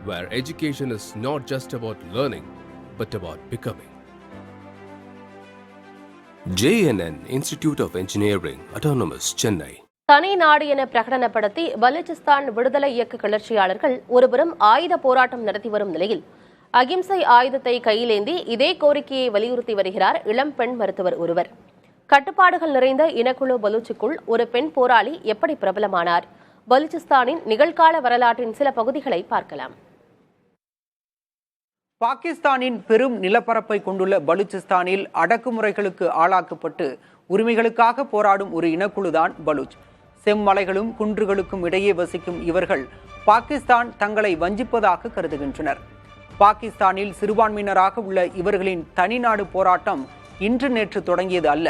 where education is not just about learning, but about becoming. JNN Institute of Engineering, Autonomous, Chennai. தனி நாடு என பிரகடனப்படுத்தி பலூச்சிஸ்தான் விடுதலை இயக்க கிளர்ச்சியாளர்கள் ஒருபுறம் ஆயுத போராட்டம் நடத்தி வரும் நிலையில் அகிம்சை ஆயுதத்தை கையிலேந்தி இதே கோரிக்கையை வலியுறுத்தி வருகிறார் இளம் பெண் மருத்துவர் ஒருவர். கட்டுப்பாடுகள் நிறைந்த இனக்குழு பலூச்சுக்குள் ஒரு பெண் போராளி எப்படி பிரபலமானார்? பலூச்சிஸ்தானின் நிகழ்கால வரலாற்றின் சில பகுதிகளை பார்க்கலாம். பாகிஸ்தானின் பெரும் நிலப்பரப்பை கொண்டுள்ள பலூச்சிஸ்தானில் அடக்குமுறைகளுக்கு ஆளாக்கப்பட்டு உரிமைகளுக்காக போராடும் ஒரு இனக்குழுதான் பலூச். செம்மலைகளும் குன்றுகளுக்கும் இடையே வசிக்கும் இவர்கள் பாகிஸ்தான் தங்களை வஞ்சிப்பதாக கருதுகின்றனர். பாகிஸ்தானில் சிறுபான்மையினராக உள்ள இவர்களின் தனிநாடு போராட்டம் இன்று நேற்று தொடங்கியது அல்ல,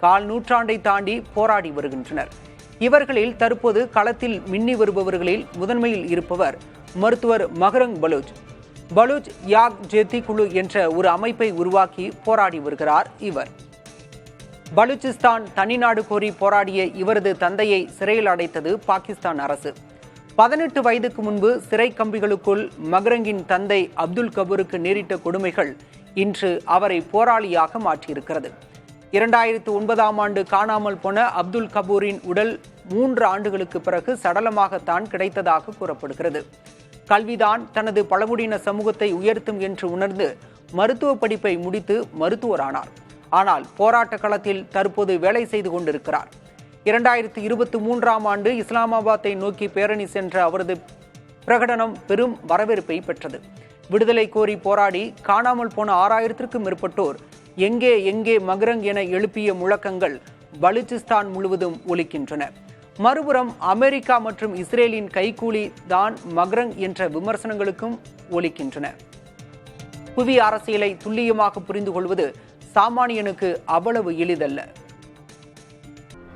கால் நூற்றாண்டை தாண்டி போராடி வருகின்றனர். இவர்களில் தற்போது களத்தில் மின்னி வருபவர்களில் முதன்மையில் இருப்பவர் மருத்துவர் மஹரங் பலூச். பலூச் யாக் ஜேத்தி குழு என்ற ஒரு அமைப்பை உருவாக்கி போராடி வருகிறார் இவர். பலூச்சிஸ்தான் தனிநாடு கோரி போராடிய இவரது தந்தையை சிறையில் அடைத்தது பாகிஸ்தான் அரசு. 18 வயதுக்கு முன்பு சிறை கம்பிகளுக்குள் மஹரங்கின் தந்தை அப்துல் கபூருக்கு நேரிட்ட கொடுமைகள் இன்று அவரை போராளியாக மாற்றியிருக்கிறது. 2009ஆம் ஆண்டு காணாமல் போன அப்துல் கபூரின் உடல் 3 ஆண்டுகளுக்கு பிறகு சடலமாகத்தான் கிடைத்ததாக கூறப்படுகிறது. கல்விதான் தனது பழங்குடியின சமூகத்தை உயர்த்தும் என்று உணர்ந்து மருத்துவ படிப்பை முடித்து மருத்துவரானார். ஆனால் போராட்ட களத்தில் தற்போது வேலை செய்து கொண்டிருக்கிறார். 2023ஆம் ஆண்டு இஸ்லாமாபாத்தை நோக்கி பேரணி சென்ற அவரது பிரகடனம் பெரும் வரவேற்பை பெற்றது. விடுதலை கோரி போராடி காணாமல் போன 6000க்கும் மேற்பட்டோர் எங்கே எங்கே மஹரங் என எழுப்பிய முழக்கங்கள் பலூச்சிஸ்தான் முழுவதும் ஒலிக்கின்றன. மறுபுறம் அமெரிக்கா மற்றும் இஸ்ரேலின் கைகூலி தான் மஹரங் என்ற விமர்சனங்களுக்கும் ஒலிக்கின்றன. புவி அரசியலை துல்லியமாக புரிந்து கொள்வது சாமானியனுக்கு அவ்வளவு எளிதல்ல.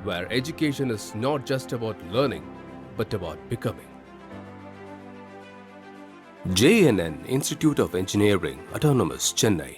Where education is not just about learning, but about becoming. JNN Institute of Engineering, Autonomous, Chennai.